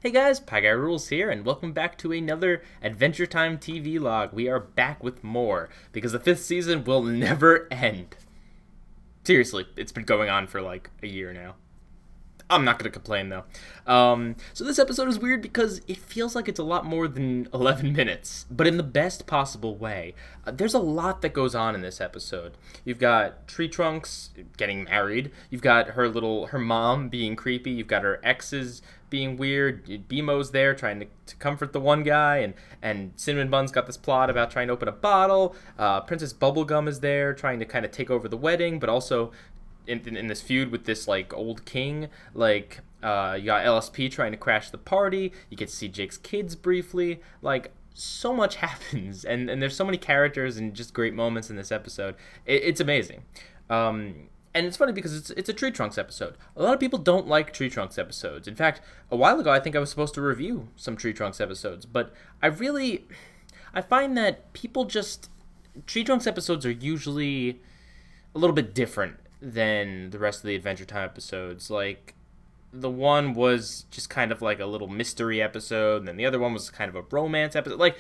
Hey guys, Pieguyrulz here, and welcome back to another Adventure Time TV log. We are back with more, because the 5th season will never end. Seriously, it's been going on for like a year now. I'm not going to complain though. So this episode is weird because it feels like it's a lot more than 11 minutes, but in the best possible way. There's a lot that goes on in this episode. You've got Tree Trunks getting married. You've got her mom being creepy. You've got her exes being weird. BMO's there trying to comfort the one guy, and Cinnamon Bun's got this plot about trying to open a bottle. Princess Bubblegum is there trying to kind of take over the wedding, but also in this feud with this like old king. Like you got LSP trying to crash the party. You get to see Jake's kids briefly. Like, so much happens, and there's so many characters and just great moments in this episode. It's amazing. And it's funny because it's a Tree Trunks episode. A lot of people don't like Tree Trunks episodes. In fact, a while ago I think I was supposed to review some Tree Trunks episodes, but I find that Tree Trunks episodes are usually a little bit different than the rest of the Adventure Time episodes. Like, the one was just kind of like a little mystery episode, and then the other one was kind of a romance episode. Like,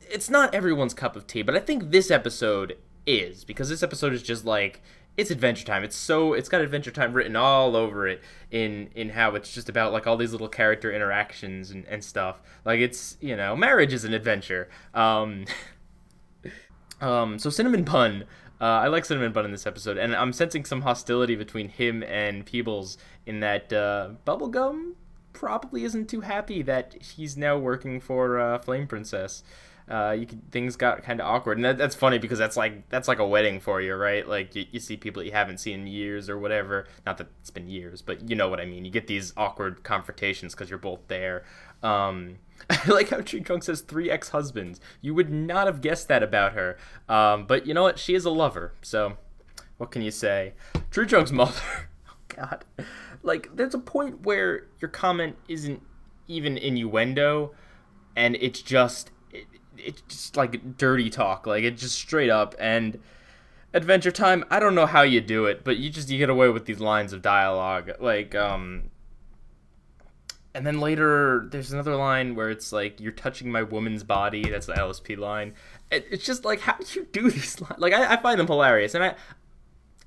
it's not everyone's cup of tea, but I think this episode is, because this episode is just like, it's Adventure Time. It's got Adventure Time written all over it in how it's just about like all these little character interactions and stuff. Like, it's, you know, marriage is an adventure. So Cinnamon Bun, I like Cinnamon Bun in this episode, and I'm sensing some hostility between him and Pieguyrulz in that Bubblegum probably isn't too happy that he's now working for Flame Princess. Things got kind of awkward, and that's funny because that's like a wedding for you, right? Like, you see people you haven't seen in years or whatever. Not that it's been years, but you know what I mean. You get these awkward confrontations because you're both there. I like how Tree Trunks has 3 ex-husbands. You would not have guessed that about her. But you know what? She is a lover, so what can you say? Tree Trunks' mother. Oh, God. Like, there's a point where your comment isn't even innuendo, and it's just like dirty talk. Like, it's just straight up. And Adventure Time, I don't know how you do it, but you get away with these lines of dialogue. Like, and then later, there's another line where it's like, "You're touching my woman's body." That's the LSP line. It's just like, how do you do these lines? Like, I find them hilarious, and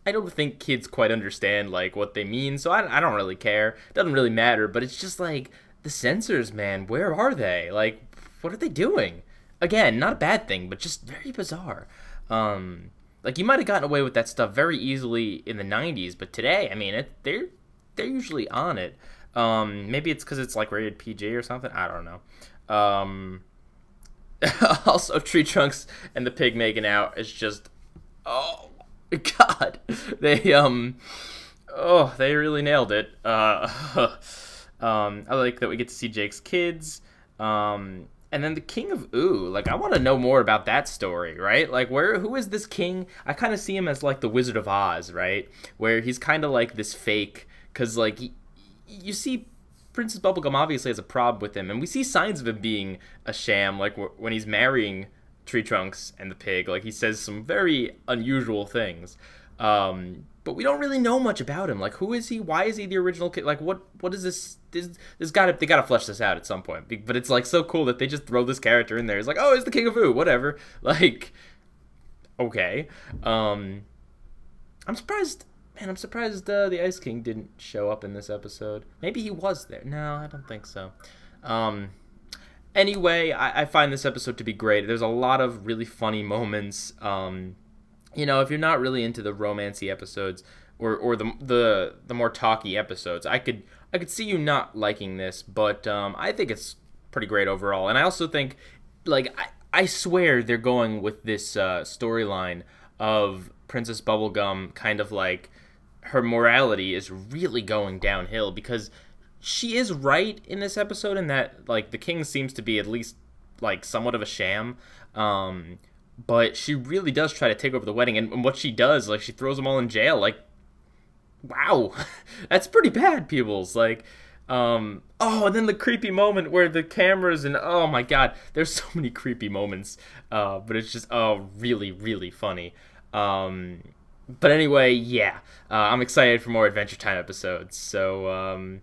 I don't think kids quite understand like what they mean, so I don't really care. It doesn't really matter, but it's just like, the censors, man, where are they? Like, what are they doing? Again, not a bad thing, but just very bizarre. Like, you might have gotten away with that stuff very easily in the 90s, but today, I mean, they're usually on it. Maybe it's because it's like rated PG or something. I don't know. Also, Tree Trunks and the pig making out is just, oh God, they really nailed it. I like that we get to see Jake's kids. And then the King of Ooh, like, I want to know more about that story, right? Like, who is this king? I kind of see him as like the Wizard of Oz, right? Where he's kind of like this fake, because like you see Princess Bubblegum obviously has a problem with him, and we see signs of him being a sham, like when he's marrying Tree Trunks and the pig. Like, he says some very unusual things, but we don't really know much about him. Like, who is he? Why is he the original kid? Like, what is this? They gotta flesh this out at some point. But it's like so cool that they just throw this character in there. It's like, oh, he's the King of Ooh, whatever. Like, okay. I'm surprised. Man, I'm surprised the Ice King didn't show up in this episode. Maybe he was there. No, I don't think so. Anyway, I find this episode to be great. There's a lot of really funny moments. You know, if you're not really into the romancy episodes or the more talky episodes, I could see you not liking this, but I think it's pretty great overall. And I also think, like, I swear they're going with this storyline of Princess Bubblegum kind of like, her morality is really going downhill, because she is right in this episode in that, like, the king seems to be at least like somewhat of a sham, but she really does try to take over the wedding, and what she does, like, she throws them all in jail. Like, wow. That's pretty bad, Pieguyrulz. Like, oh, and then the creepy moment where the cameras, and oh my God, there's so many creepy moments, but it's just, oh, really, really funny. But anyway, yeah, I'm excited for more Adventure Time episodes. So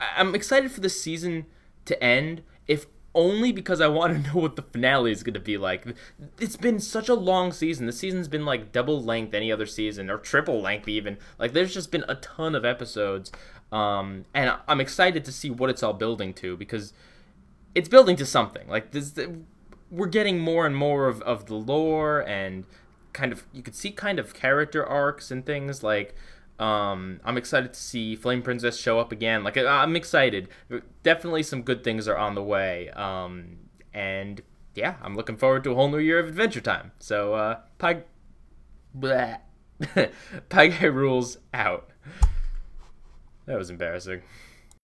I'm excited for the season to end, if only because I want to know what the finale is going to be like. It's been such a long season. The season's been like double length any other season, or triple length even. Like, there's just been a ton of episodes, and I'm excited to see what it's all building to, because it's building to something. Like, we're getting more and more of the lore, and kind of, you could see kind of character arcs and things. Like, I'm excited to see Flame Princess show up again. Like, I'm excited. Definitely some good things are on the way. And yeah, I'm looking forward to a whole new year of Adventure Time. So, Pieguyrulz out. That was embarrassing.